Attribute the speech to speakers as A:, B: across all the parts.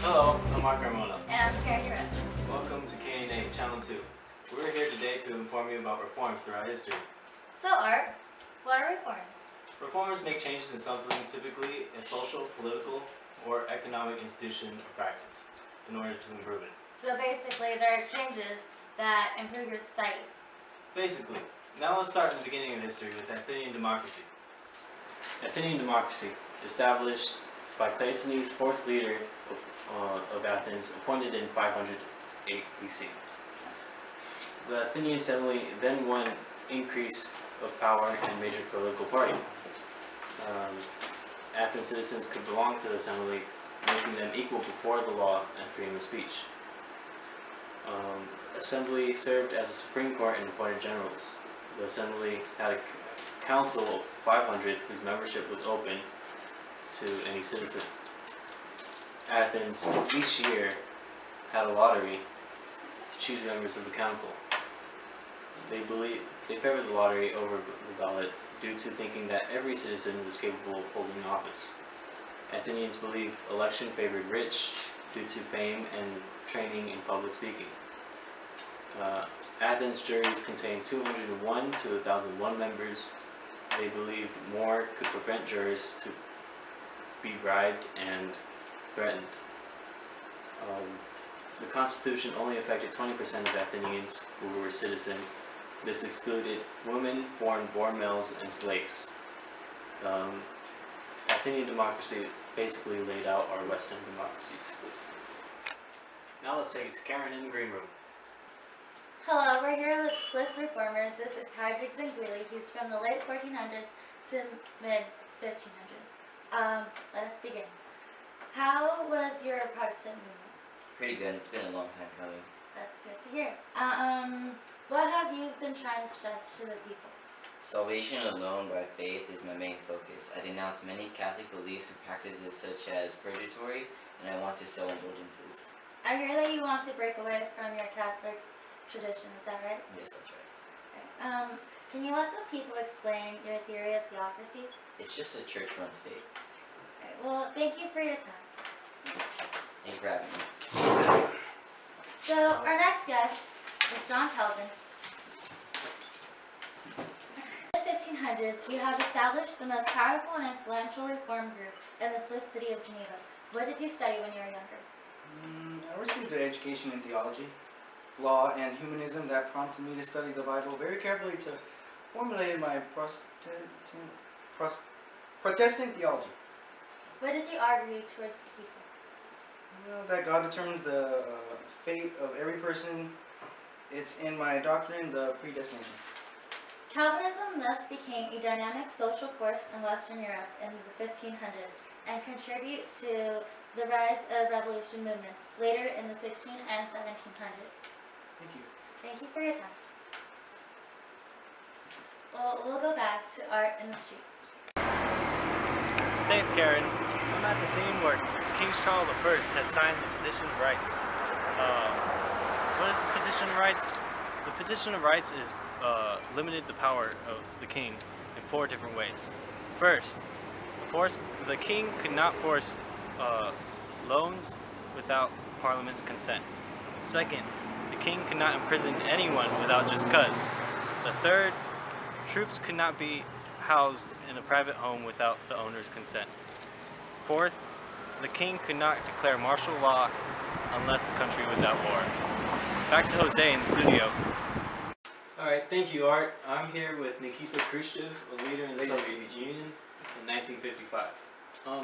A: Hello, I'm Mark Carmona.
B: And I'm Kara.
A: Welcome to K&A Channel 2. We're here today to inform you about reforms throughout history.
B: So Art, what are reforms?
A: Reformers make changes in something, typically a social, political, or economic institution or practice, in order to improve it.
B: So basically there are changes that improve your society.
A: Basically. Now let's start in the beginning of history with Athenian democracy. Athenian democracy, established by Cleisthenes, fourth leader of Athens, appointed in 508 BC. The Athenian Assembly then won increase of power and major political party. Athens citizens could belong to the assembly, making them equal before the law and freedom of speech. Assembly served as a supreme court and appointed generals. The assembly had a council of 500 whose membership was open to any citizen. Athens each year had a lottery to choose members of the council. They favored the lottery over the ballot due to thinking that every citizen was capable of holding office. Athenians believed election favored rich due to fame and training in public speaking. Athens juries contained 201 to 1,001 members. They believed more could prevent jurors to be bribed and threatened. The Constitution only affected 20% of Athenians who were citizens. This excluded women, foreign-born males, and slaves. Athenian democracy basically laid out our Western democracies. Now let's take it to Karen in the green room.
B: Hello, we're here with Swiss reformers. This is Hydrix and Greeley. He's from the late 1400s to mid 1500s. Let us begin. How was your Protestant movement?
C: Pretty good. It's been a long time coming.
B: That's good to hear. What have you been trying to stress to the people?
C: Salvation alone by faith is my main focus. I denounce many Catholic beliefs and practices such as purgatory, and I want to sell indulgences.
B: I hear that you want to break away from your Catholic tradition, is that right?
C: Yes, that's right.
B: Okay. Can you let the people explain your theory of theocracy?
C: It's just a church-run state.
B: Right, well, thank you for your time.
C: Thank you for having me.
B: So, our next guest is John Calvin. In the 1500s, you have established the most powerful and influential reform group in the Swiss city of Geneva. What did you study when you were younger?
D: I received an education in theology, law, and humanism that prompted me to study the Bible very carefully to formulate my Protestant theology.
B: What did you argue towards the people?
D: That God determines the fate of every person. It's in my doctrine, the predestination.
B: Calvinism thus became a dynamic social force in Western Europe in the 1500s and contributed to the rise of revolution movements later in the 16 and 1700s.
D: Thank you.
B: Thank you for your time. Well, we'll go back to art in the streets.
A: Thanks, Karen. I'm at the scene where King Charles I had signed the Petition of Rights. What is the Petition of Rights? The Petition of Rights is limited the power of the king in 4 different ways. First, the king could not force loans without Parliament's consent. Second, the king could not imprison anyone without just cause. The third, troops could not be housed in a private home without the owner's consent. Fourth, the king could not declare martial law unless the country was at war. Back to Jose in the studio. Alright, thank you, Art. I'm here with Nikita Khrushchev, a leader in the Soviet Union in 1955.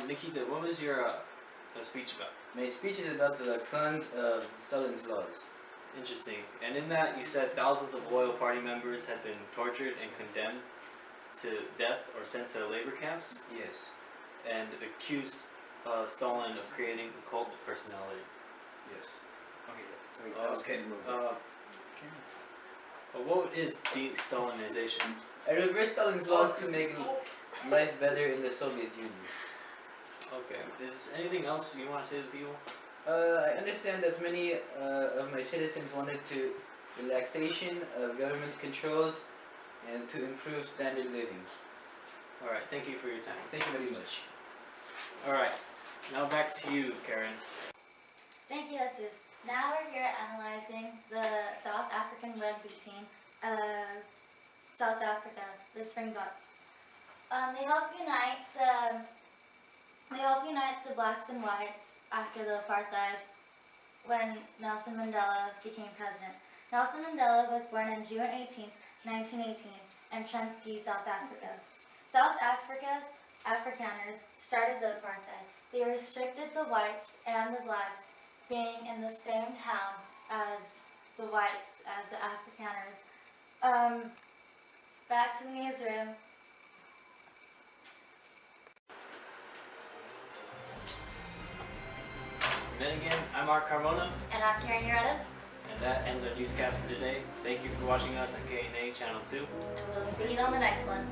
A: Nikita, what was your speech about?
E: My speech is about the cons of Stalin's laws.
A: Interesting. And in that, you said thousands of loyal party members had been tortured and condemned to death or sent to labor camps?
E: Yes.
A: And accused Stalin of creating a cult of personality.
E: Yes.
A: Okay. What is de-Stalinization?
E: I reversed Stalin's laws to make life better in the Soviet Union.
A: Okay. Is there anything else you want to say to people?
E: I understand that many of my citizens wanted to relaxation of government controls and to improve standard living.
A: All right, thank you for your time.
E: Thank you very much.
A: All right, now back to you, Karen.
B: Thank you, Jesus. Now we're here analyzing the South African rugby team of South Africa, the Springboks. They help unite the blacks and whites after the apartheid when Nelson Mandela became president. Nelson Mandela was born on June 18, 1918 in Transkei, South Africa. South Africa's Afrikaners started the apartheid. They restricted the whites and the blacks being in the same town as the whites, as the Afrikaners. Back to the newsroom.
A: And then again, I'm Mark Carmona,
B: And I'm Karen Ureta,
A: and that ends our newscast for today. Thank you for watching us on KNA Channel 2.
B: and we'll see you on the next one.